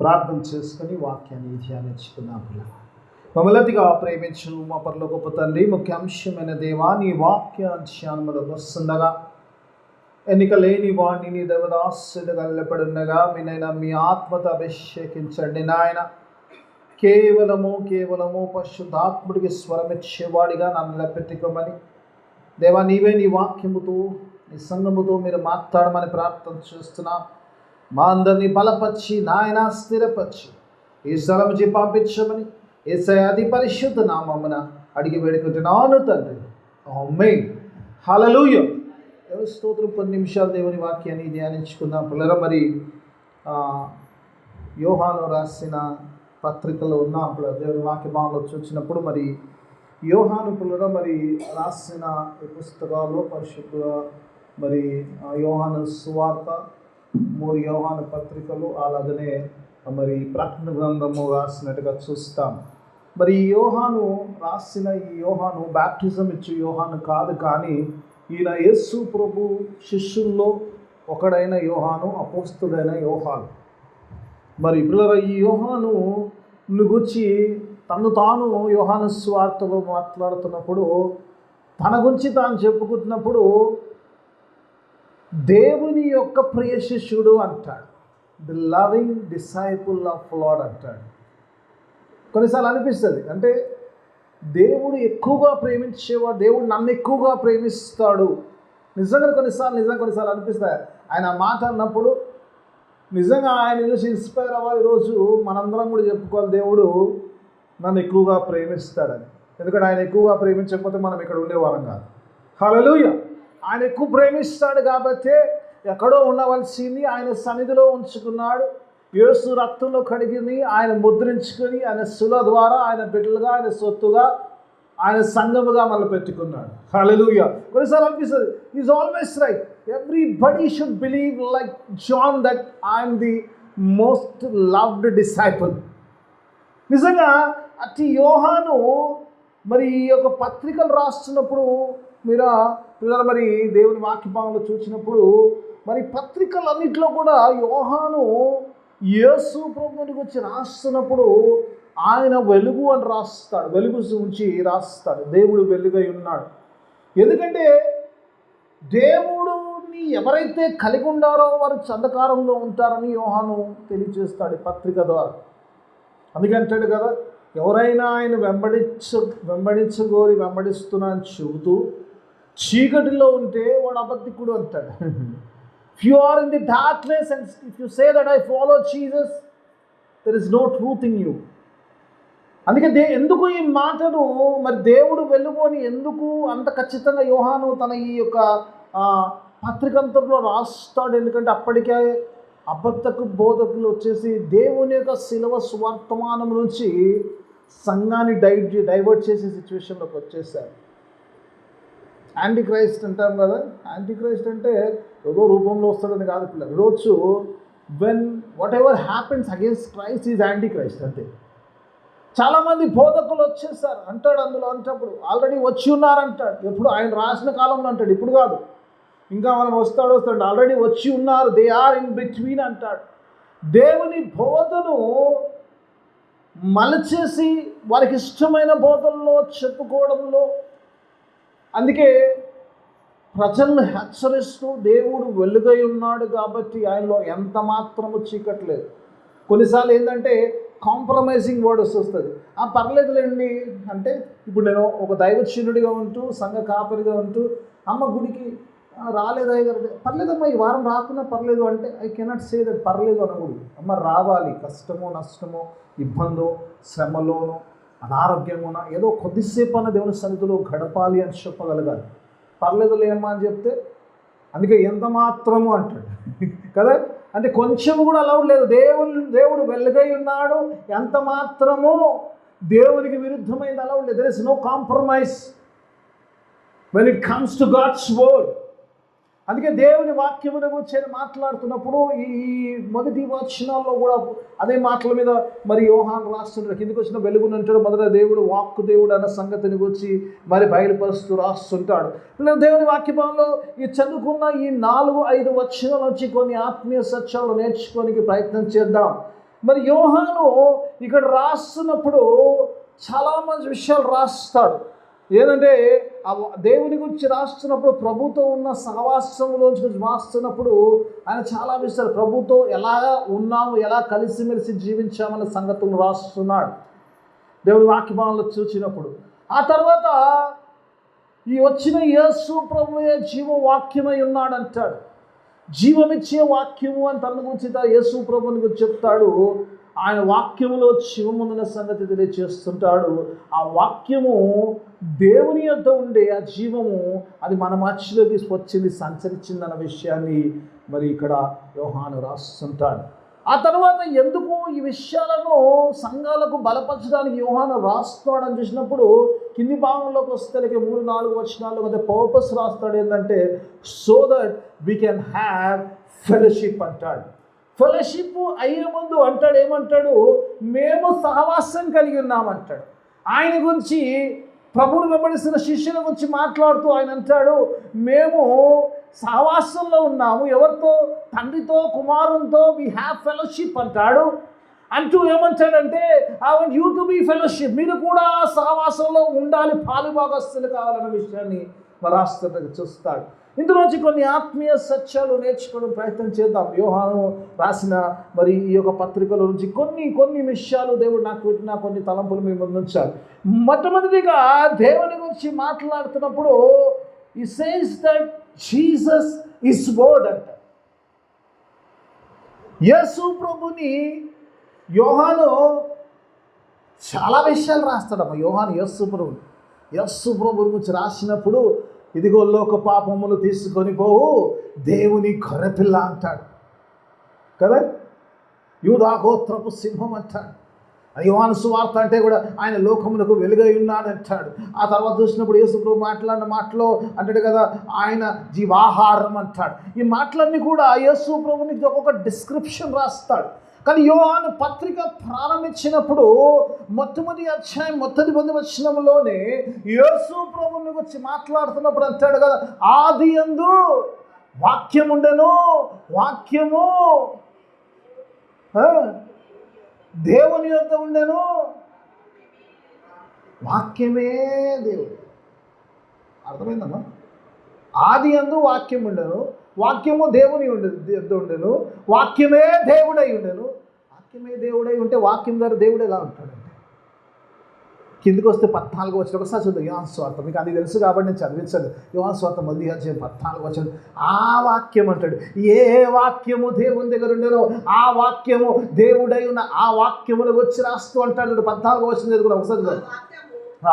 ప్రార్థన చేసుకుని వాక్యాన్ని ధ్యానించుకున్నాం. మమ్మల్నిగా ప్రేమించు మా పరలోకపు తండ్రి, ముఖ్యాంశమైన దేవా, నీ వాక్య ధ్యానములకు వస్తుండగా ఎన్నిక లేని వాడిని నీ దేవదాసుడుగా నిలబడుండగా మీనైనా మీ ఆత్మతో అభిషేకించండి నాయన. కేవలము పరిశుద్ధాత్ముడికి స్వరమిచ్చేవాడిగా నన్ను నిలబెట్టుకోమని దేవా, నీవే నీ వాక్యముతో నీ సంఘముతో మీరు మాట్లాడమని ప్రార్థన చేస్తున్నాం. మా అందరినీ బలపరిచి నాయన స్థిరపరిచి ఈ స్థలం పంపించమని యేసయ్య అతి పరిశుద్ధ నామమున అడిగి వేడుకుంటున్నాను తండ్రి, ఆమేన్. హల్లెలూయా. స్తోత్రం. కొన్ని నిమిషాలు దేవుని వాక్యాన్ని ధ్యానించుకుందాం పిల్లరా. మరి యోహాను రాసిన పత్రికలో ఉన్నప్పుడు దేవుని వాక్య భాగంలో చూసినప్పుడు మరి యోహాను పిల్లరా మరి రాసిన ఈ పుస్తకాల్లో పరిశుద్ధ మరి యోహాను సువార్త, 3 యోహాను పత్రికలు, అలాగనే మరి ప్రకటన గ్రంథము రాసినట్టుగా చూస్తాం. మరి యోహాను రాసిన ఈ యోహాను బాప్టిజం ఇచ్చే యోహాను కాదు, కానీ ఈయన యేసు ప్రభు శిష్యుల్లో ఒకడైన యోహాను, అపోస్తుడైన యోహాను. మరి ఇప్పుడు ఈ యోహాను గురించి తను తాను యోహాను సువార్తలో మాట్లాడుతున్నప్పుడు తన గురించి తాను చెప్పుకుంటున్నప్పుడు దేవుని యొక్క ప్రియ శిష్యుడు అంటాడు. The loving disciple of lord అంటాడు. కొన్నిసార్లు అనిపిస్తుంది, అంటే దేవుడు ఎక్కువగా ప్రేమించేవాడు, దేవుడు నన్ను ఎక్కువగా ప్రేమిస్తాడు. నిజంగా కొన్నిసార్లు అనిపిస్తాయి. ఆయన మాట అన్నప్పుడు నిజంగా ఆయన చూసి ఇన్స్పైర్ అవ్వాలి. ఈరోజు మనందరం కూడా చెప్పుకోవాలి, దేవుడు నన్ను ఎక్కువగా ప్రేమిస్తాడని. ఎందుకంటే ఆయన ఎక్కువగా ప్రేమించకపోతే మనం ఇక్కడ ఉండేవాళ్ళం కాదు. హల్లెలూయా. ఆయన ఎక్కువ ప్రేమిస్తాడు కాబట్టి ఎక్కడో ఉండవలసింది ఆయన సన్నిధిలో ఉంచుకున్నాడు. యేసు రక్తంలో కడిగిని ఆయన ముద్రించుకొని ఆయన శిలువ ద్వారా ఆయన బిడ్డలుగా, ఆయన సొత్తుగా, ఆయన సంఘముగా మనల్ని పెట్టుకున్నాడు. హల్లెలూయా. కొన్నిసార్లు అనిపిస్తుంది, is always right. Everybody should believe like John that I'm the most loved disciple. నిజంగా అట్టి యోహాను మరి ఈ యొక్క పత్రికలు రాస్తున్నప్పుడు పిల్లలు మరి దేవుని వాక్యభాగంలో చూసినప్పుడు మరి పత్రికలన్నింటిలో కూడా యోహాను యేసు ప్రభువుని గురించి రాస్తున్నప్పుడు ఆయన వెలుగు అని రాస్తాడు, వెలుగు గురించి రాస్తాడు. దేవుడు వెలుగై ఉన్నాడు. ఎందుకంటే దేవుడిని ఎవరైతే కలిగి ఉన్నారో వారు అంధకారంలో ఉంటారని యోహాను తెలియజేస్తాడు ఈ పత్రిక ద్వారా. అందుకంటాడు కదా, ఎవరైనా ఆయన వెంబడిస్తున్నా అని చెబుతూ చీకటిలో ఉంటే వాడు అబద్ధికుడు అంటాడు. If you are in the darkness and if you say that I follow Jesus, there is no truth in you. అందుకే ఎందుకు ఈ మాటను మరి దేవుడు వెలుగు అని ఎందుకు అంత ఖచ్చితంగా యోహాను తన ఈ యొక్క పత్రికంతలో రాస్తాడు? ఎందుకంటే అప్పటికే అబద్ధకు బోధకులు వచ్చేసి దేవుని యొక్క శిలువ సువర్తమానం నుంచి సంఘాన్ని డైవర్ట్ చేసే సిచ్యువేషన్లోకి వచ్చేసారు. యాంటీ క్రైస్ట్ అంటాం కదా. యాంటీ క్రైస్ట్ అంటే ఏదో రూపంలో వస్తాడని కాదు పిల్లలు. ఈరోజు what ever happens against Christ is anti Christ అంతే. చాలామంది బోధకులు వచ్చేసారు అంటాడు. అందులో అంటప్పుడు ఆల్రెడీ వచ్చి ఉన్నారంటాడు. ఎప్పుడు ఆయన రాసిన కాలంలో అంటాడు, ఇప్పుడు కాదు, ఇంకా మనం వస్తాడు ఆల్రెడీ వచ్చి ఉన్నారు, దే ఆర్ ఇన్ బిట్వీన్ అంటాడు. దేవుని బోధను మలచేసి వారికి ఇష్టమైన బోధనలో చెప్పుకోవడంలో, అందుకే ప్రజలను హెచ్చరిస్తూ దేవుడు వెలుగై ఉన్నాడు కాబట్టి ఆయనలో ఎంత మాత్రము చీకట్లేదు. కొన్నిసార్లు ఏంటంటే కాంప్రమైజింగ్ వర్డ్స్ వస్తుంది. పర్లేదులేండి అంటే, ఇప్పుడు నేను ఒక దైవచనుడిగా ఉంటూ సంఘ కాపరిగా ఉంటూ అమ్మ గుడికి రాలేదు అయ్యగారు, పర్లేదమ్మా ఈ వారం రాకున్నా పర్లేదు అంటే ఐ కెనాట్ సే దట్ పర్లేదు అనకూడదు. అమ్మ రావాలి, కష్టమో నష్టమో ఇబ్బందో శ్రమలోనో అనారోగ్యమున ఏదో కొద్దిసేపు అన్న దేవుని సన్నిధిలో గడపాలి అని చెప్పగలగాలి. పర్లేదులే అమ్మా అని చెప్తే అందుకే ఎంత మాత్రము అంటాడు కదా. అంటే కొంచెం కూడా అలౌడ్ లేదు. దేవుడు వెలుగై ఉన్నాడు, ఎంత మాత్రము దేవునికి విరుద్ధమైంది అలౌడ్ లేదు. There is no compromise when it comes to God's word. అందుకే దేవుని వాక్యమును గురించి మాట్లాడుతున్నప్పుడు ఈ మొదటి వచనాల్లో కూడా అదే మాటల మీద మరి యోహాను రాస్తుంటాడు. కిందికి వచ్చిన వెలుగును అంటాడు. మొదట దేవుడు వాక్కు దేవుడు అన్న సంగతిని గురించి మరి బయలుపరుస్తూ రాస్తుంటాడు. దేవుని వాక్యభాగంలో ఈ చదువుకున్న ఈ 4-5 వచనాల నుంచి కొన్ని ఆత్మీయ సత్యాలు నేర్చుకోనికి ప్రయత్నం చేద్దాం. మరి యోహాను ఇక్కడ రాస్తున్నప్పుడు చాలా మంచి విషయాలు రాస్తాడు. ఏదంటే దేవుని గురించి రాస్తున్నప్పుడు, ప్రభుతో ఉన్న సహవాసంలోంచి గురించి రాస్తున్నప్పుడు ఆయన చాలా విషయాలు ప్రభుతో ఎలా ఉన్నాము, ఎలా కలిసిమెలిసి జీవించామన్న సంగతులు రాస్తున్నాడు దేవుని వాక్యభావంలో చూసినప్పుడు. ఆ తర్వాత ఈ వచ్చిన యేసు ప్రభువే జీవవాక్యమై ఉన్నాడు అంటాడు. జీవమిచ్చే వాక్యము అని తన గురించి యేసు ప్రభుని గురించి చెప్తాడు. ఆయన వాక్యములో జీవముందన్న సంగతి తెలియచేస్తుంటాడు. ఆ వాక్యము దేవుని యొద్ద ఉండే ఆ జీవము అది మన మధ్యలోకి వచ్చింది, సంచరించిందన్న విషయాన్ని మరి ఇక్కడ యోహాను రాస్తుంటాడు. ఆ తర్వాత ఎందుకు ఈ విషయాలను సంఘాలకు బలపరచడానికి యోహాను రాస్తున్నాడని చూసినప్పుడు కింది భాగంలోకి వస్తే 3-4 వచనాలు కదా పర్పస్ రాస్తాడు. ఏంటంటే so that we can have fellowship అంటాడు. ఫెలోషిప్ అయ్యే ముందు అంటాడు, ఏమంటాడు, మేము సహవాసం కలిగి ఉన్నామంటాడు. ఆయన గురించి ప్రభువును వెంబడిస్తున్న శిష్యుల గురించి మాట్లాడుతూ ఆయన అంటాడు, మేము సహవాసంలో ఉన్నాము. ఎవరితో? తండ్రితో, కుమారునితో. వి హ్యావ్ ఫెలోషిప్ అంటాడు. అంటూ ఏమంటాడంటే I want you to be fellowship, మీరు కూడా సహవాసంలో ఉండాలి, పాలుభాగస్తులు కావాలన్న విషయాన్ని రాష్ట్రంగా చూస్తాడు. ఇందులోంచి కొన్ని ఆత్మీయ సత్యాలు నేర్చుకోవడం ప్రయత్నం చేద్దాం. యోహాను రాసిన మరి ఈ యొక్క పత్రికల నుంచి కొన్ని విషయాలు దేవుడు నాకు పెట్టిన కొన్ని తలంపులు మీ ముందు ఉంచాలి. మొట్టమొదటిగా దేవుని గురించి మాట్లాడుతున్నప్పుడు ఈ says that Jesus is word అంట. యేసు ప్రభుని యోహాను చాలా విషయాలు రాస్తాడమ్మ. యోహాను యేసు ప్రభు గురించి రాసినప్పుడు ఇదిగో లోక పాపములు తీసుకొని పోవు దేవుని గొర్రెపిల్ల అంటాడు కదా, యూదా గోత్రపు సింహం అంటాడు. యోహాను సువార్త అంటే కూడా ఆయన లోకమునకు వెలుగై ఉన్నాడు అంటాడు. ఆ తర్వాత చూసినప్పుడు యేసు ప్రభు మాట్లాడిన మాటలో అంటాడు కదా, ఆయన జీవాహారం అంటాడు. ఈ మాటలన్నీ కూడా యేసు ప్రభుని ఒక్కొక్క డిస్క్రిప్షన్ రాస్తాడు. కానీ యోహాను పత్రిక ప్రారంభించినప్పుడు మొట్టమొదటి అధ్యాయం మొదటి వచనంలోనే యేసు ప్రభుని గురించి మాట్లాడుతున్నప్పుడు అంటాడు కదా, ఆది యందు వాక్యం ఉండెను, వాక్యము దేవుని యొద్ద ఉండెను, వాక్యమే దేవుడు. అర్థమైందమ్మా? ఆది యందు వాక్యం ఉండెను, వాక్యము దేవుని ఉండెను, వాక్యమే దేవుడై ఉండెను. వాక్యమే దేవుడై ఉంటే వాక్యం ద్వారా దేవుడు ఎలా ఉంటాడంటే, కిందికి వస్తే 14 వచనం ఒకసారి చూద్దాం. యోహాను సువార్త మీకు అది తెలుసు కాబట్టి నేను చదివించదు. యోహాను సువార్త 14 వచనం ఆ వాక్యం అంటాడు. ఏ వాక్యము దేవుని దగ్గర ఉండేనో ఆ వాక్యము దేవుడై ఉన్న ఆ వాక్యమును వచ్చి రాస్తూ అంటాడు. 14 వచనం చదువుకున్నాం ఒకసారి.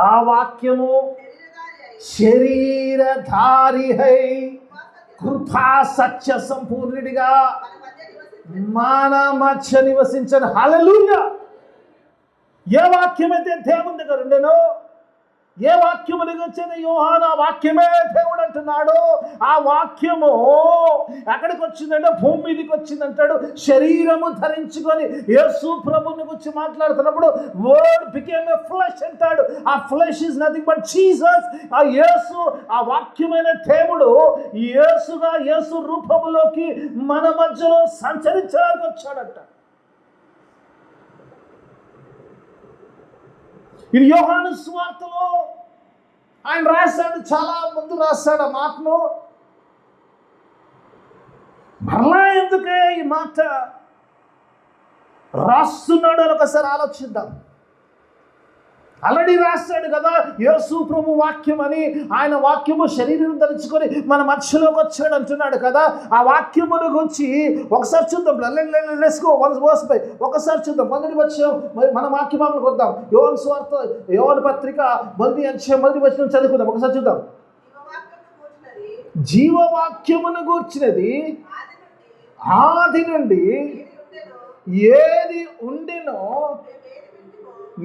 ఆ వాక్యము శరీరధారి హై కృపా సత్య సంపూర్ణుడిగా మన మధ్య నివసించను. హల్లెలూయా! ఏ వాక్యమైతే దేవుని దగ్గర ఉండేనో, ఏ వాక్యము వచ్చేది యోహాను ఆ వాక్యమే దేవుడు అంటున్నాడు. ఆ వాక్యము ఎక్కడికి వచ్చిందంటే భూమి మీదకి వచ్చిందంటాడు. శరీరము ధరించుకొని యేసు ప్రభుని గురించి మాట్లాడుతున్నప్పుడు వర్డ్ బికేమ్ ఎ ఫ్లెష్ అంటాడు. ఆ flesh is nothing but Jesus. ఆ యేసు, ఆ వాక్యమైన దేవుడు యేసుగా యేసు రూపములోకి మన మధ్యలో సంచరించడానికి వచ్చాడంట. ఇది యోహాను సువార్తలో ఆయన రాశాడు, చాలా ముందు రాశాడు ఆ మాటను. మరలా ఎందుకే ఈ మాట రాస్తున్నాడు అని ఒకసారి ఆలోచిద్దాం. ఆల్రెడీ రాశాడు కదా యేసు ప్రభు వాక్యం అని. ఆయన వాక్యము శరీరం ధరించుకొని మన మధ్యలోకి వచ్చాడు అంటున్నాడు కదా. ఆ వాక్యమును గురించి ఒకసారి చూద్దాం. ఒకసారి చూద్దాం. మొదటి వచ్చాం మన వాక్యమాలకు వద్దాం. యోహాను సువార్త యోహాను పత్రిక 1వ అధ్యాయం 1వ వచనం చదువుకుందాం. ఒకసారి చూద్దాం. జీవవాక్యమును గూర్చినది ఆది నుండి ఏది ఉండెనో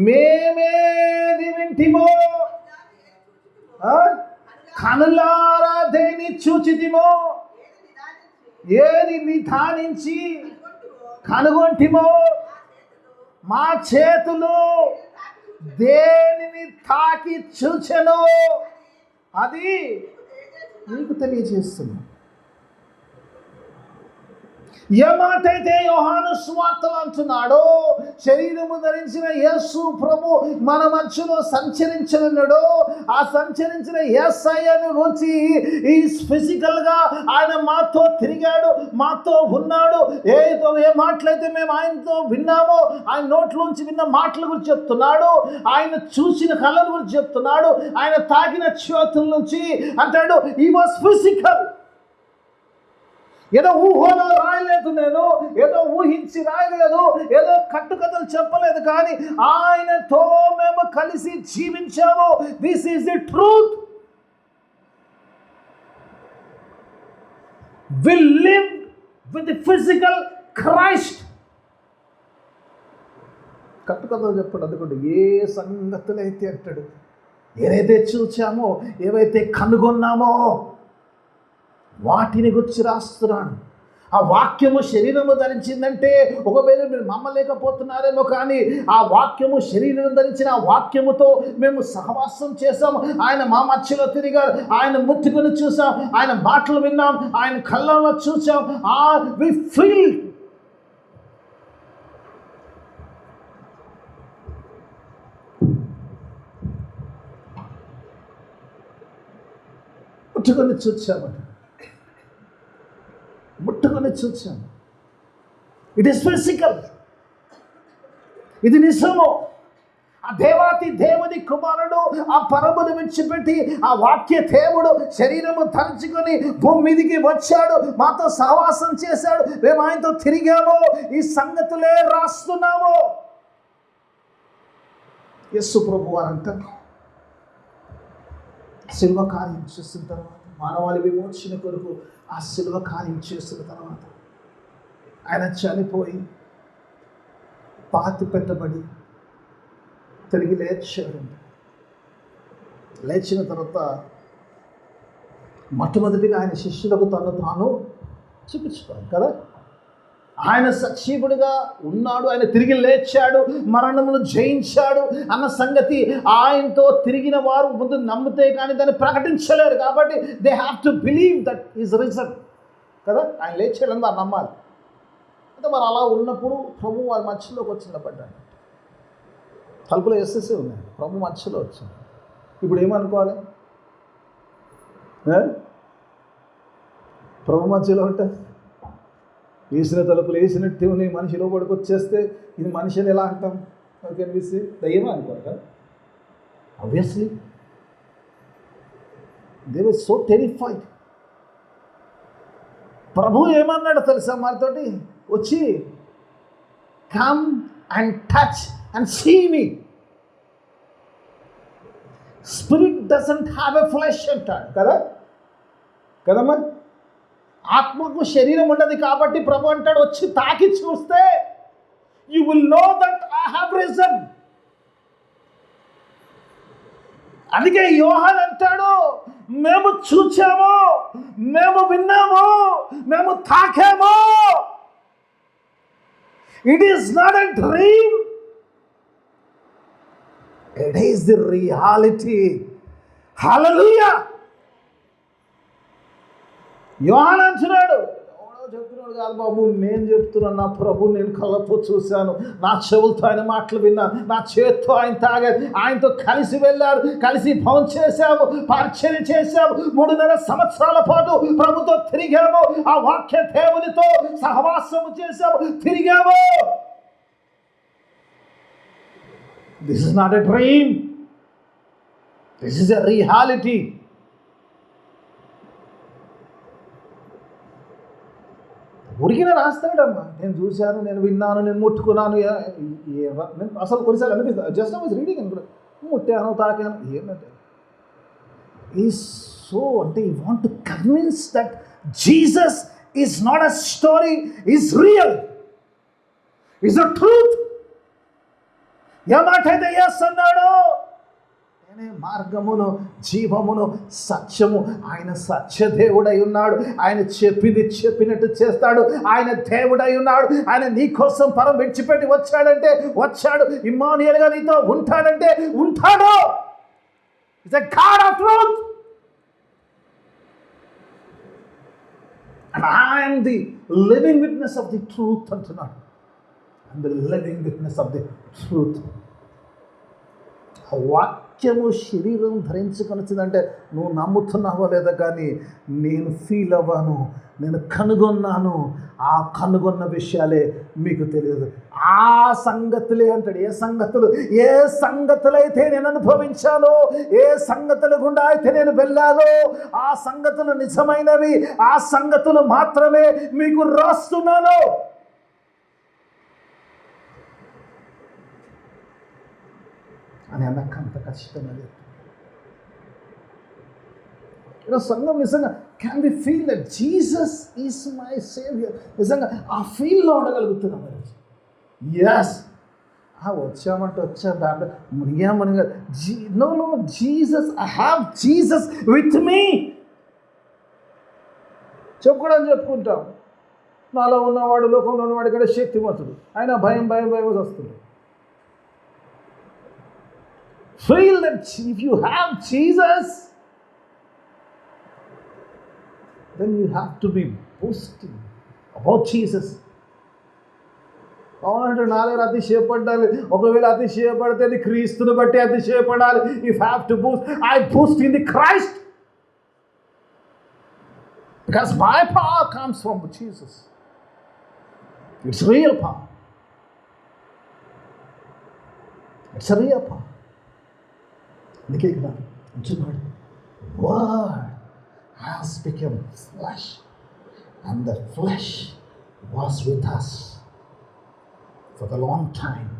మేమేది వింటిమో, కనులారా దేని చూచితిమో, ఏది నిధానించి కనుగొంటిమో, మా చేతులు దేనిని తాకి చూచెనో అది మీకు తెలియజేస్తున్నా. ఏ మాట అయితే యోహాను సువార్తలు అంటున్నాడో, శరీరము ధరించిన యేసు ప్రభు మన మధ్యలో సంచరించనున్నాడో, ఆ సంచరించిన యేసయ్యను గురించి ఈ ఫిజికల్గా ఆయన మాతో తిరిగాడు, మాతో ఉన్నాడు. ఏ మాటలైతే మేము ఆయనతో విన్నామో, ఆయన నోట్లోంచి విన్న మాటల గురించి చెప్తున్నాడు, ఆయన చూసిన కళల గురించి చెప్తున్నాడు, ఆయన తాగిన చేతుల నుంచి అంటాడు ఈ వాస్ ఫిజికల్. ఏదో ఊహలో రాయలేదు, నేను ఏదో ఊహించి రాయలేదు, ఏదో కట్టుకథలు చెప్పలేదు, కానీ ఆయనతో మేము కలిసి జీవించాము. This is the truth. We live with the physical Christ. కట్టుకథలు చెప్పండి అందుకోండి. ఏ సంగతులు అయితే అంటాడు, ఏదైతే చూచామో, ఏవైతే కనుగొన్నామో వాటిని గురించి రాస్తున్నాను. ఆ వాక్యము శరీరము ధరించిందంటే, ఒకవేళ మీరు నమ్మలేకపోతున్నారేమో, కానీ ఆ వాక్యము శరీరం ధరించిన ఆ వాక్యముతో మేము సహవాసం చేసాము. ఆయన మా మధ్యలో తిరిగారు, ఆయన ముట్టుకొని చూసాం, ఆయన మాటలు విన్నాం, ఆయన కళ్ళలో చూసాం. We feel. ముట్టుకొని చూసామట, ముట్టుకొని చూచాను. It is physical. ఇది నిజము. ఆ దేవాతి దేవుని కుమారుడు ఆ పరమును విడిచిపెట్టి ఆ వాక్య దేవుడు శరీరము ధరించుకొని భూమి మీదికి వచ్చాడు, మాతో సహవాసం చేశాడు, మేము ఆయనతో తిరిగాము. ఈ సంగతులే రాస్తున్నాము. యేసు ప్రభు వారంట శిల్వ కార్యం చేసిన తర్వాత, మానవాళి విమోచన కొరకు ఆ శిల్వ కార్యం చేసిన తర్వాత ఆయన చనిపోయి పాతి పెట్టబడి తిరిగి లేచాడు. లేచిన తర్వాత మొట్టమొదటిగా ఆయన శిష్యులకు తాను చూపించుకోవాలి కదా. ఆయన సజీవుడిగా ఉన్నాడు, ఆయన తిరిగి లేచాడు, మరణమును జయించాడు అన్న సంగతి ఆయనతో తిరిగిన వారు ముందు నమ్మితే కానీ దాన్ని ప్రకటించలేరు. కాబట్టి they have to believe that is risen కదా. ఆయన లేచాడని వారు నమ్మాలి. అంటే మరి అలా ఉన్నప్పుడు ప్రభు వారి మధ్యలోకి వచ్చి నిలబడ్డాడు. తలుపులో వేసేసే ఉన్నాయి, ప్రభు మధ్యలో వచ్చింది. ఇప్పుడు ఏమనుకోవాలి? ప్రభు మధ్యలో ఉంటుంది, వేసిన తలుపులు వేసినట్టు ఉన్నాయి, మనిషి లోపలికి వచ్చేస్తే ఇది మనిషిని ఎలా అంటాం? మనకి అనిపిస్తే దయ్యమే అనుకోరు కదా. Obviously they were so terrified. ప్రభు ఏమన్నాడు తెలుసా వారితోటి? వచ్చి come and touch and see me. Spirit doesn't have a flesh అంటాడు కదా. కదమ్మా, ఆత్మకు శరీరం ఉండదు కాబట్టి ప్రభు అంటాడు వచ్చి తాకి చూస్తే you will know that I have risen. అందుకే యోహాన్ అంటాడు మేము చూచాము, మేము విన్నాము, మేము తాకాము. It is not a dream, it is the reality. Hallelujah. Yohan అంటున్నాడు, ఎవడో చెప్తున్నాడు కాదు బాబు, నేను చెప్తున్నాను. నా ప్రభు నేను కళ్ళతో చూశాను, నా చెవులతో ఆయన మాటలు విన్నాను, నా చేత్తో ఆయన తాగారు, ఆయనతో కలిసి వెళ్ళారు, కలిసి భోజనం చేశాము, పరిచర్య చేశాము, 3.5 సంవత్సరాల పాటు ప్రభుతో తిరిగాము, ఆ వాక్య దేవునితో సహవాసము చేశాము, తిరిగాము. This is not a dream, this is a reality. ఊరికినే రాస్తాడమ్మా, నేను చూశాను, నేను విన్నాను, నేను ముట్టుకున్నాను. నేను అసలు కొన్నిసార్లు అనిపిస్తుంది, జస్ట్ ఐ వాజ్ రీడింగ్ అనుకుంటా, ముట్టాను, తాకాను. ఏంటంటే ఈ సో అంటే you want to convince that Jesus is not a story, is real, is a truth. ఏ మాట అయితే ఎస్ అన్నాడు, నేనే మార్గమును జీవమును సత్యము. ఆయన సత్యదేవుడై ఉన్నాడు, ఆయన చెప్పింది చెప్పినట్టు చేస్తాడు, ఆయన దేవుడై ఉన్నాడు. ఆయన నీ కోసం పరం విడిచిపెట్టి వచ్చాడంటే వచ్చాడు, ఇమ్మానుయేలుగా నీతో ఉంటాడంటే ఉంటాడు. It's a god of truth. And I'm the living witness of the truth అంటున్నాడు. And the living witness of the truth. ఆ వాక్యము శరీరం ధరించుకొని వచ్చిందంటే నువ్వు నమ్ముతున్నావో లేదా కానీ నేను ఫీల్ అవ్వాను, నేను కనుగొన్నాను. ఆ కనుగొన్న విషయాలే మీకు తెలియదు. ఆ సంగతులే అంటాడు. ఏ సంగతులు? ఏ సంగతులైతే నేను అనుభవించానో, ఏ సంగతుల గుండా అయితే నేను వెళ్ళానో, ఆ సంగతులు నిజమైనవి, ఆ సంగతులు మాత్రమే మీకు రాస్తున్నాను. అని అన్నకు అంత ఖచ్చితంగా లేదు. సంఘం నిజంగా can be feel that Jesus is my saviour. నిజంగా ఆ ఫీల్లో ఉండగలుగుతున్నాం. ఎస్, వచ్చామంటే వచ్చా దాంట్లో మునిగా no Jesus, I have Jesus with me చెప్పుకుంటాం. నాలో ఉన్నవాడు లోకంలో ఉన్నవాడి కంటే శక్తిమంతుడు, ఆయన భయం వస్తుంది. Feel that if you have Jesus, then you have to be boasting about Jesus. అవునంటే నా దగ్గర అతిశయపడాలి. ఒకవేళ అతిశయపడితే అది క్రీస్తుని బట్టి అతిశయపడాలి. If have to boast, I boast in the Christ because my power comes from Jesus. It's real power. It's a real power. అందుకే ఇక్కడ అంటున్నాడు, word has become flesh and the flesh was with us for the long time.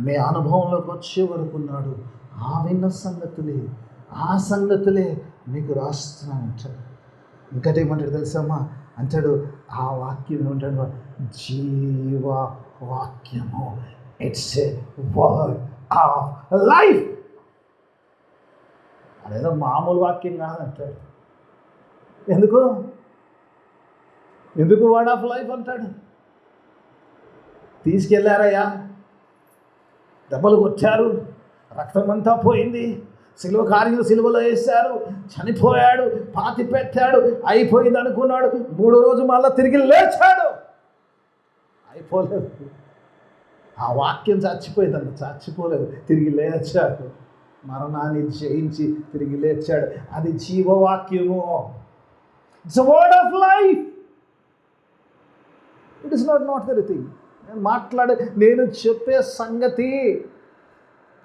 మే అనుభవంలోకి వచ్చే వరకు ఉన్నాడు. ఆ విన్న ఆ సంగతులే మీకు రాస్తున్నాను అంటాడు. ఇంకటి ఏమంటాడు తెలుసమ్మా? అంటాడు ఆ వాక్యం ఏమంటాడు? జీవ వాక్యము. It's a word of life. అదేదో మామూలు వాక్యం కాదంటాడు. ఎందుకు వర్డ్ ఆఫ్ లైఫ్ అంటాడు? తీసుకెళ్ళారయ్యా, దెబ్బలు కొట్టారు, రక్తమంతా పోయింది, సిలువ కార్యం సిలువలో వేశారు, చనిపోయాడు, పాతి పెట్టాడు, అయిపోయింది అనుకున్నాడు. 3వ రోజు మళ్ళీ తిరిగి లేచాడు. అయిపోలేదు. ఆ వాక్యం చచ్చిపోలేదు, తిరిగి లేచాడు. మరణాన్ని జయించి తిరిగి లేచాడు. అది జీవవాక్యము. It's a word of life. It is not anything. నేను చెప్పే సంగతి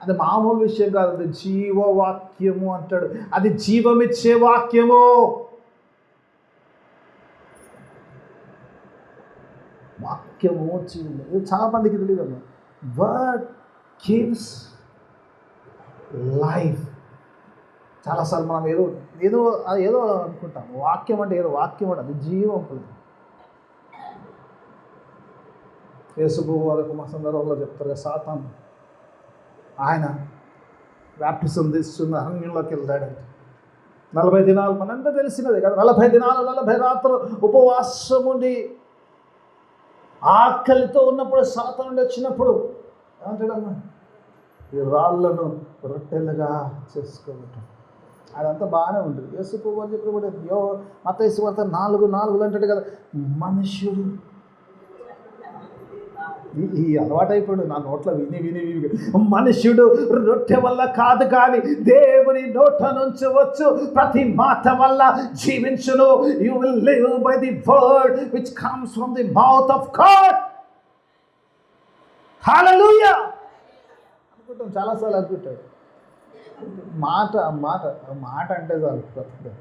అది మామూలు విషయం కాదు. అది జీవవాక్యము అంటాడు. అది జీవమిచ్చే వాక్యము. వాక్యము జీవం. చాలా మందికి తెలియదు. Word gives life. చాలాసార్లు మనం ఏదో అనుకుంటాం. వాక్యం అంటే వాక్యం అంటే అది జీవం. యేసుప్రభు వాళ్ళకు మా సందర్భంలో చెప్తారు కదా, సాతాను ఆయన బ్యాప్టిజం తీసుకున్న అరణ్యంలోకి వెళ్తాడంటే 40 దినాలు, మనంతా తెలిసినదే కదా, 40 దినాలు 40 రాత్రులు ఉపవాసం ఉండి ఆకలితో ఉన్నప్పుడు సాతాను వచ్చినప్పుడు ఏమంటాడమ్మా? ఈ రాళ్లను రొట్టెలుగా చేసుకోవటం. అదంతా బాగానే ఉంటుంది. యేసుప్రభు అని చెప్పినప్పుడు మత్తయి సువార్త 4:4 అంటాడు కదా, మనుష్యుడు ఈ అలవాటైపోయాడు నా నోట్లో విని మనుష్యుడు రొట్టె వల్ల కాదు కానీ దేవుని నోట నుంచి వచ్చు ప్రతి మాట వల్ల జీవించును. You will live by the word which comes from the mouth of God. Hallelujah అనుకుంటాం. చాలాసార్లు అనుకుంటాడు. మాట అంటే చాలు బ్రతుకుతాడు.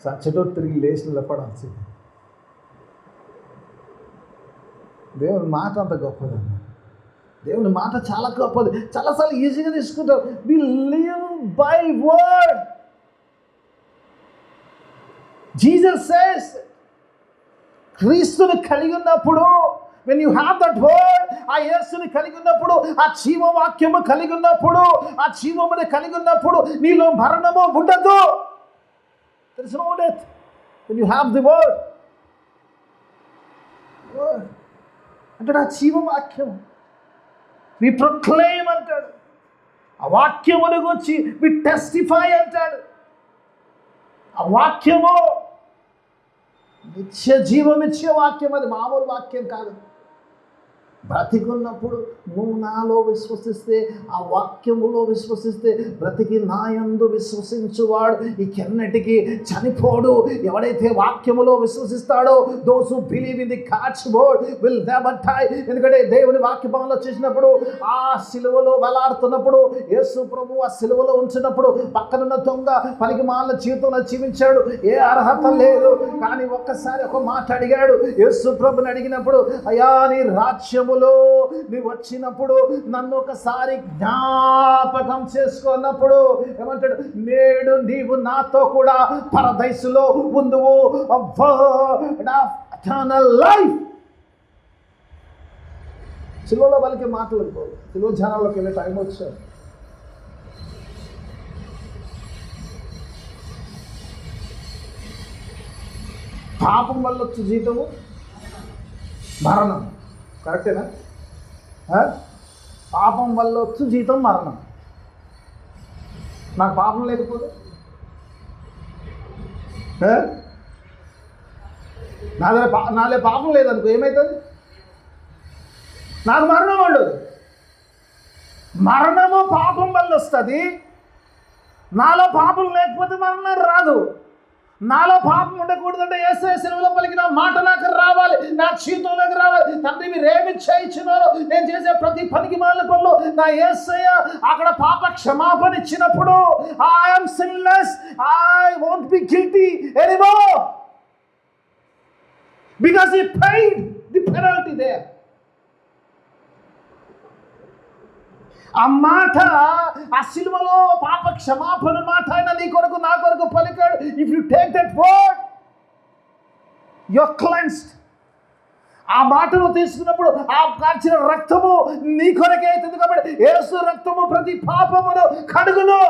సచ్చటో తిరిగి లేచి నిలబడాల్సింది. దేవుని మాట అంత గొప్పదన్న. దేవుని మాట చాలా గొప్పది. చాలాసార్లు ఈజీగా తీసుకుంటారు. We live by word. Jesus says, క్రీస్తుని కలిగి ఉన్నప్పుడు, when you have that word, ఆ యేసుని కలిగి ఉన్నప్పుడు, ఆ జీవవాక్యము కలిగి ఉన్నప్పుడు, ఆ జీవముని కలిగి ఉన్నప్పుడు నీలో మరణము ఉండదు. There is no death when you have the word. అంటాడు ఆ జీవవాక్యం. వి ప్రొక్లెయిమ్ అంటాడు. ఆ వాక్యమును గురించి వి టెస్టిఫై అంటాడు. ఆ వాక్యము నిత్య జీవం ఇచ్చే వాక్యం, అది మామూలు వాక్యం కాదు. బ్రతికున్నప్పుడు నువ్వు నాలో విశ్వసిస్తే, ఆ వాక్యములో విశ్వసిస్తే, బ్రతికి నాయందు విశ్వసించువాడు ఇకెన్నటికీ చనిపోడు. ఎవడైతే వాక్యములో విశ్వసిస్తాడో, those who believe in the God's word will never die. ఎందుకంటే దేవుని వాక్యభావంలో చేసినప్పుడు, ఆ సిలువలో వేలాడుతున్నప్పుడు, యేసు ప్రభు ఆ సిలువలో ఉంచినప్పుడు పక్కనున్న దొంగ పనికి మాలిన జీవితంలో జీవించాడు, ఏ అర్హత లేదు. కానీ ఒక్కసారి ఒక మాట అడిగాడు. యేసు ప్రభుని అడిగినప్పుడు, అయ్యా నీ రాజ్యము నీవు వచ్చినప్పుడు నన్ను ఒకసారి జ్ఞాపకం చేసుకున్నప్పుడు ఏమంటాడు? నేడు నీవు నాతో కూడా పరదైసులో ఉందువు, ఎటర్నల్ లైఫ్. సిలువలో వాళ్ళకి మాట్లాడుకో, సిలువ జనాల్లోకి వెళ్ళే టైం వచ్చారు. పాపం వల్ల వచ్చే జీతము మరణం. కరెక్టేనా? పాపం వల్ల వచ్చు జీతం మరణం. నాకు పాపం లేకపోతే, నాదే పాపం లేదనుకో, ఏమవుతుంది? నాకు మరణం ఉండదు. మరణము పాపం వల్ల వస్తుంది. నాలో పాపం లేకపోతే మరణం రాదు. నాలో పాపం ఉండకూడదంటే యేసయ్య సిలువలో పలికిన మాట నాకు రావాలి, నా జీవితంలోకి రావాలి. తండ్రి మీరు ఏమి చేయించినారో, నేను చేసే ప్రతి పనికి మాలిన పనులు నా యేసయ్య అక్కడ పాప క్షమాపణ ఇచ్చినప్పుడు, I am sinless, I won't be guilty anymore because he paid the penalty there. ఆ మాట, ఆ సిలువలో పాప క్షమాపణ మాట ఆయన నీ కొరకు నా కొరకు పలికాడు. If you take that word, you are cleansed. ఆ మాటను తీసుకున్నప్పుడు ఆ కార్చిన రక్తము నీ కొరకే అవుతుంది. కాబట్టి యేసు రక్తము ప్రతి పాపమును కడుగును.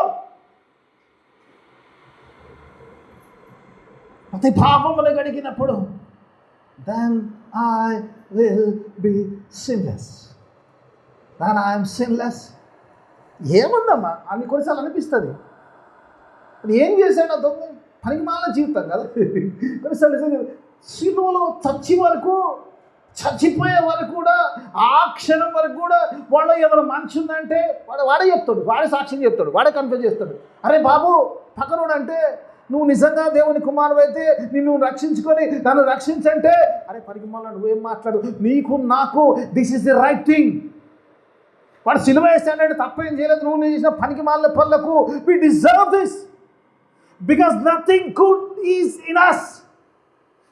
ప్రతి పాపమును కడిగినప్పుడు then I will be sinless. then I am sinless. ఏముందమ్మా అని కొన్నిసార్లు అనిపిస్తుంది. అది ఏం చేశాడు దొంగ? పనికి మాల జీవితం కదా. కొన్నిసార్లు సిలువలో చచ్చిపోయే వరకు కూడా, ఆ క్షణం వరకు కూడా వాళ్ళు ఎవరు మంచి ఉందంటే వాడే చెప్తాడు, వాడే సాక్ష్యం చెప్తాడు, వాడే కన్ఫ్యూజ్ చేస్తాడు. అరే బాబు పక్కనోడు అంటే, నువ్వు నిజంగా దేవుని కుమారుడు అయితే నిన్ను రక్షించుకొని నన్ను రక్షించంటే, అరే పనికి మాల నువ్వేం మాట్లాడు, నీకు నాకు this is the right thing. వాడు సిలువ వేస్తాడంటే తప్పేం చేయలేదు. నువ్వు నేను చేసిన పనికి మాలిన పనులకు we deserve this because nothing good is in us.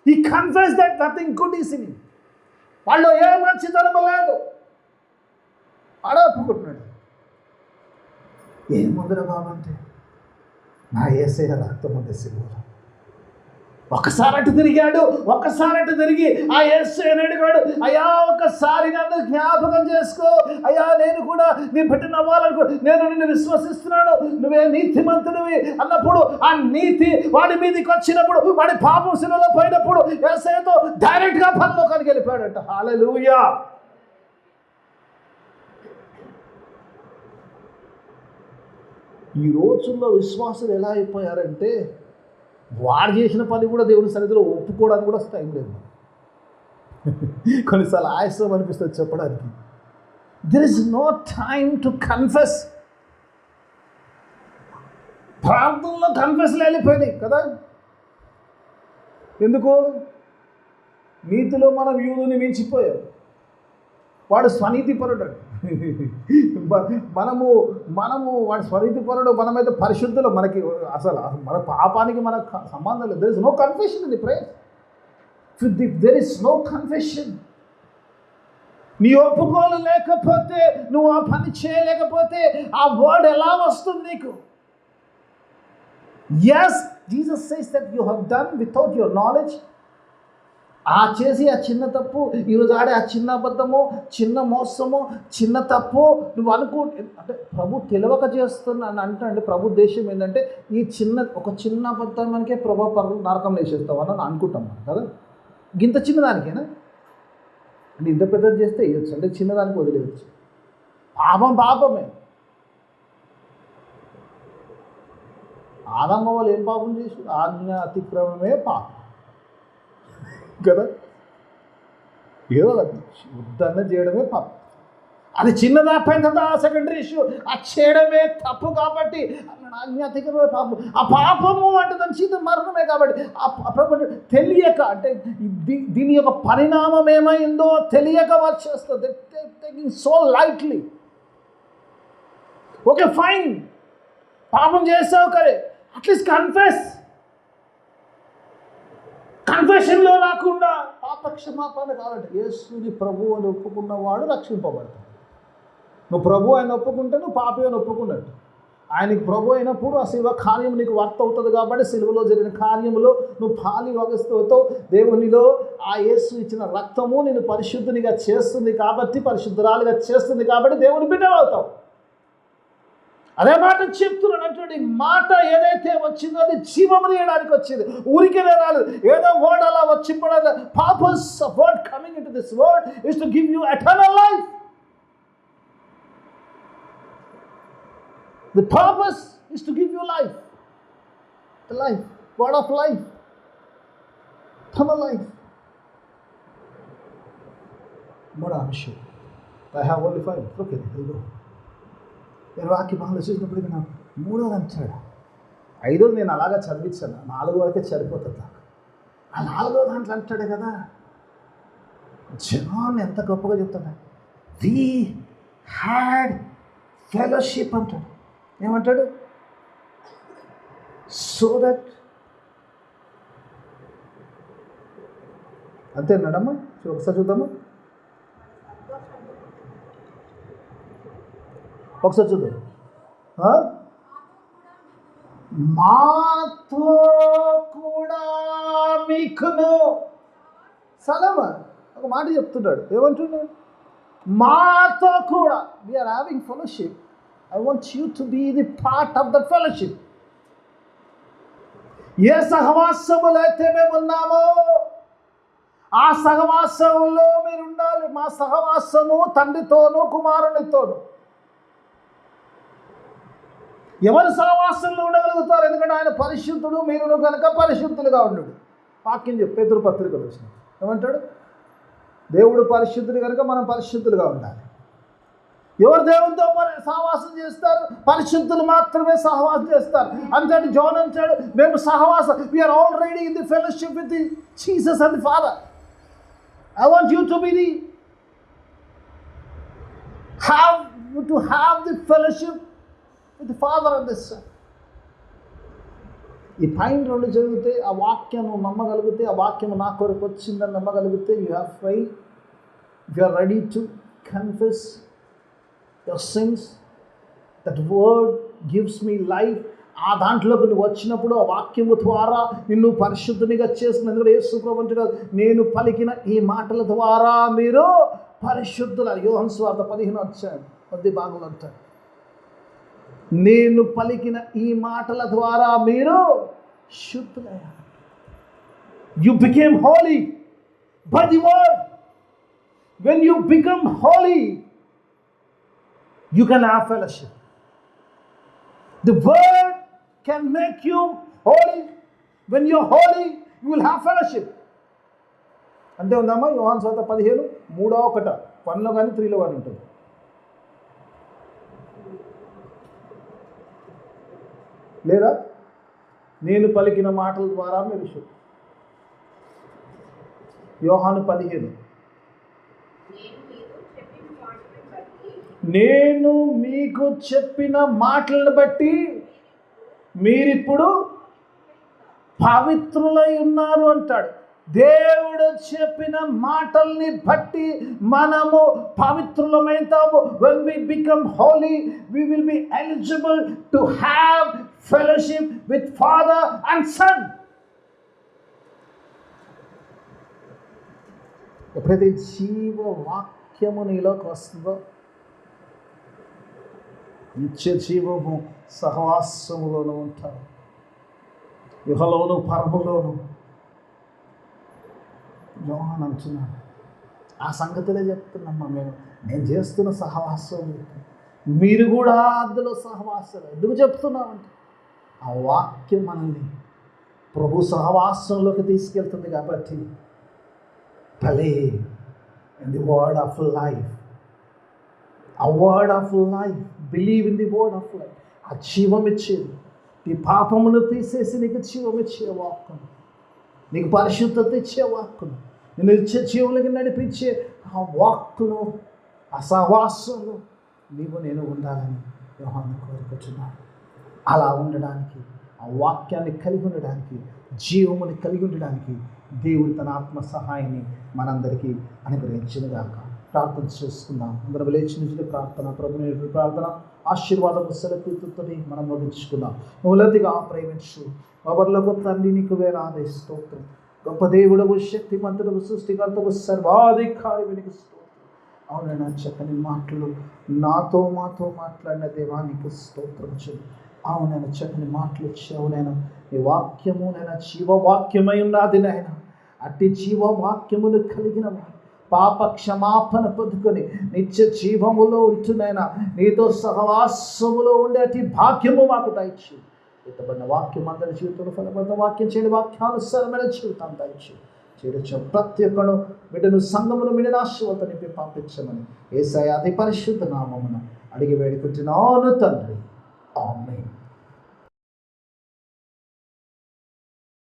He confessed that nothing good is in him. వాళ్ళు ఏ మంచితనం లేదు. వాడు ఒప్పుకుంటున్నాడు. ఏముందిరా బాబు అంటే, నా యేసయ్య రక్తం ఉంది సిలువలో. ఒకసారి అటు తిరిగాడు, ఒకసారి అటు తిరిగి ఆ యేసయ్యని అడిగాడు, అయ్యా ఒకసారి నన్ను జ్ఞాపకం చేసుకో అయ్యా, నేను కూడా నీ బిడ్డను అవ్వాలనుకో, నేను నిన్ను విశ్వసిస్తున్నాను, నువ్వే నీతిమంతుడివి అన్నప్పుడు ఆ నీతి వాడి మీదకి వచ్చినప్పుడు, వాడి పాపం సిలువలో పోయినప్పుడు యేసయ్యతో డైరెక్ట్గా పరలోకానికి వెళ్ళిపోయాడంట. హల్లెలూయా. ఈ రోజుల్లో విశ్వాసులు ఎలా అయిపోయారంటే, వాడు చేసిన పని కూడా దేవుని సన్నిధిలో ఒప్పుకోవడానికి కూడా టైం లేదు. కొన్నిసార్లు ఆయాసం అనిపిస్తుంది చెప్పడానికి. There is no time to confess. ప్రార్థనలో కన్ఫెస్లు వెళ్ళిపోయినాయి కదా. ఎందుకు? నీతిలో మనం యూదుని మించిపోయాం. వాడు స్వనీతిపరుడు. మనము వాడు స్వనీతిపరుడు, మనమైతే పరిశుద్ధులు. మనకి అసలు మన పాపానికి మనకు సంబంధం లేదు. There is no confession in the prayer. There is no confession. నీ ఒప్పుకోలు లేకపోతే, నువ్వు ఆ పని చేయలేకపోతే ఆ వర్డ్ ఎలా వస్తుంది నీకు? Yes, Jesus says that you have done without your knowledge. ఆ చేసి ఆ చిన్న తప్పు, ఈరోజు ఆడే ఆ చిన్న అబద్ధము, చిన్న మోసము, చిన్న తప్పు నువ్వు అంటే ప్రభు తెలియక చేస్తున్నాను అంటే, ప్రభు ఉద్దేశం ఏంటంటే ఈ ఒక చిన్న అబద్ధానికే ప్రభు నరకం వేసేస్తావు అని అనుకుంటాం కదా. ఇంత చిన్నదానికేనా అంటే, ఇంత పెద్దది చేస్తే వేయచ్చు అంటే, చిన్నదానికి వదిలేయచ్చు. పాపమే. ఆదమ్మ వాళ్ళు ఏం పాపం చేసి? ఆజ్ఞ అతిక్రమమే పాపం. కదా, ఏదో వద్దన్న చేయడమే పాపం. అది చిన్నదా పెద్దదా సెకండరీ ఇష్యూ, అది చేయడమే తప్పు. కాబట్టి అత్యధికమే పాపం. ఆ పాపము అంటే దాని సీత మరణమే. కాబట్టి ఆ తెలియక, అంటే దీని యొక్క పరిణామం ఏమైందో తెలియక వాళ్ళు చేస్తారు. Taking so lightly. Okay fine, పాపం చేస్తావు కరే, అట్లీస్ట్ కన్ఫెషన్లో రాకుండా పాప క్షమాపణ కావాలంటే యేసుని ప్రభువు అని ఒప్పుకున్నవాడు రక్షింపబడతాడు. నువ్వు ప్రభు ఆయన ఒప్పుకుంటే నువ్వు పాపి అని ఒప్పుకున్నట్టు. ఆయనకి ప్రభు అయినప్పుడు ఆ శివ కార్యం నీకు వర్త అవుతుంది. కాబట్టి సిలువలో జరిగిన కార్యములో నువ్వు పాలి వగస్తవుతావు. దేవునిలో ఆ యేసు ఇచ్చిన రక్తము నేను పరిశుద్ధునిగా చేస్తుంది కాబట్టి, పరిశుద్ధురాలుగా చేస్తుంది కాబట్టి దేవుని బిడ్డవవుతావు. అదే మాట చెప్తున్నాను. అటువంటి మాట ఏదైతే వచ్చిందో అది జీవము తీయడానికి వచ్చింది, ఊరికే రాలేదు. ఏదో వర్డ్ అలా వచ్చి పడాలి. Purpose of word coming into this word is to give you eternal life. The purpose is to give you life. The life, word of life, eternal life. What I'm sure. I have only 5. Look at it. There you go. నేను వాక్యం ఆలోచించినప్పుడు నాకు 3వ అంటాడు. 5వ నేను అలాగా చదివించాను, 4 వరకే సరిపోతుంది నాకు. ఆ 4వ దాంట్లో అంటాడు కదా, జాన్ ఎంత గొప్పగా చెప్తాడు. We had fellowship అంటాడు. ఏమంటాడు? సో దట్, అంతేనాడమ్మా? ఒకసారి చూద్దామా, ఒకసారి చూద్దాం. మాతో కూడా మీకును సలమా ఒక మాట చెప్తున్నాడు. ఏమంటున్నాడు? మాతో కూడా. We are having fellowship. I want you to be the part of the fellowship. ఏ సహవాసములో అయితే మేము ఉన్నామో ఆ సహవాసములో మీరు ఉండాలి. మా సహవాసము తండ్రితోనూ కుమారునితోనూ. ఎవరు సహవాసంలో ఉండగలుగుతారు? ఎందుకంటే ఆయన పరిశుద్ధుడు, మీరును కనుక పరిశుద్ధులుగా ఉండు. వాక్యం చెప్పి పేతురు పత్రికలు వచ్చిన ఏమంటాడు? దేవుడు పరిశుద్ధుడు కనుక మనం పరిశుద్ధులుగా ఉండాలి. ఎవరు దేవునితో సహవాసం చేస్తారు? పరిశుద్ధులు మాత్రమే సహవాసం చేస్తారు. అంతటి జోన్ అంటాడు, మేము సహవాసం, we are already in the fellowship with the Jesus and the father. I want you to be the have the fellowship with the Father and the Son. ఈ పైన 2 జరిగితే ఆ వాక్యం నమ్మగలిగితే, ఆ వాక్యం నా కొరకు వచ్చిందని నమ్మగలిగితే, you have faith, you are ready to confess your sins, that word gives me life. ఆ దాంట్లోకి నువ్వు వచ్చినప్పుడు ఆ వాక్యము ద్వారా నిన్ను పరిశుద్ధునిగా చేస్తున్నందుకు యేసు ప్రభువు అంటాడు, నేను పలికిన ఈ మాటల ద్వారా మీరు పరిశుద్ధులు. యోహాను సువార్త 15వ అధ్యాయం 10వ భాగంలో అంటాడు, నేను పలికిన ఈ మాటల ద్వారా మీరు శుద్ధులయ్యారు. You became holy by the word. When you become holy, you can have fellowship. The word can make you holy. When you're holy, you will have fellowship. అంతే ఉందమ్మా? యోహాను సువార్త 15 3వ 1 1లో కానీ 3లో కానీ ఉంటుంది. లేదా నేను పలికిన మాటల ద్వారా మీరు శుద్ధి. యోహాను 15 నేను మీకు చెప్పిన మాటలను బట్టి మీరిప్పుడు పవిత్రులై ఉన్నారు అంటాడు. దేవుడు చెప్పిన మాటల్ని బట్టి మనము పవిత్రులమైతాము. when we become holy, we will be eligible to have fellowship with Father and Son. ఎప్పుడైతే జీవ వాక్యము నీలోకి వస్తుందో, నిత్య జీవము సహవాసములోనూ ఉంటారు, యుహలోను పరములోను. యోహాను అంటున్నాడు, ఆ సంగతులే చెప్తున్నామ్మా. నేను చేస్తున్న సహవాసం మీరు కూడా అందులో సహవాసాలు. ఎందుకు చెప్తున్నామంటే ఆ వాక్యం మనల్ని ప్రభు సహవాసంలోకి తీసుకెళ్తుంది. కాబట్టి believe in the word of life. A word of life. Believe in the word of life. ఆ జీవం ఇచ్చేది, నీ పాపమును తీసేసి నీకు జీవం ఇచ్చే వాక్కును, నీకు పరిశుద్ధత ఇచ్చే వాక్కును, నేను ఇచ్చే జీవులకి నడిపించే ఆ వాక్కులో, ఆ సహవాసంలో నేను ఉండాలని యోహాను కోరుకుంటున్నాను. అలా ఉండడానికి, ఆ వాక్యాన్ని కలిగి ఉండడానికి, జీవముని కలిగి ఉండడానికి దేవుడు తన ఆత్మ సహాయాన్ని మనందరికీ అనుగ్రహించినగాక. ప్రార్థన చేసుకుందాం. అందరం లేచి నుంచి ప్రార్థన, ప్రభుని ప్రార్థన, ఆశీర్వాదము సెలవుతోటి మనం ముగించుకుందాం. నువ్వులదిగా ప్రేమించు ఎవరిలో తండ్రి, నీకు వేలాది స్తోత్రం. గొప్ప దేవుడవు, శక్తిమంతుడవు, సృష్టికర్తవు, సర్వాధికారి నీకు స్తోత్రం. అవునైనా చక్కని మాటలు మాతో మాట్లాడిన దేవానికి స్తోత్రం చెయ్యి. అవునైనా చక్కని మాటలు ఇచ్చావు నాయన. నీ వాక్యము నైనా జీవవాక్యమై ఉన్నది నాయన. అట్టి జీవవాక్యములు కలిగిన వారు పాప క్షమాపణ పొందుకొని నిత్య జీవములో ఉంటునైనా నీతో సహవాసములో ఉండే అట్టి భాగ్యము మాకు దయచేయి. ఇతబడిన వాక్యం అందరి జీవితంలో ఫలబద్ధ వాక్యం చేయని వాక్యానుసారమైన జీవితాన్ని దయచేయి. చేర్చ ప్రతి ఒక్కను బిడ్డను సంఘమును మిడిన ఆశీర్వాదం నింపి పంపించమని యేసయ్య అతి పరిశుద్ధ నామమున అడిగి వేడుకుంటున్నాను తండ్రి. ఆమేన్.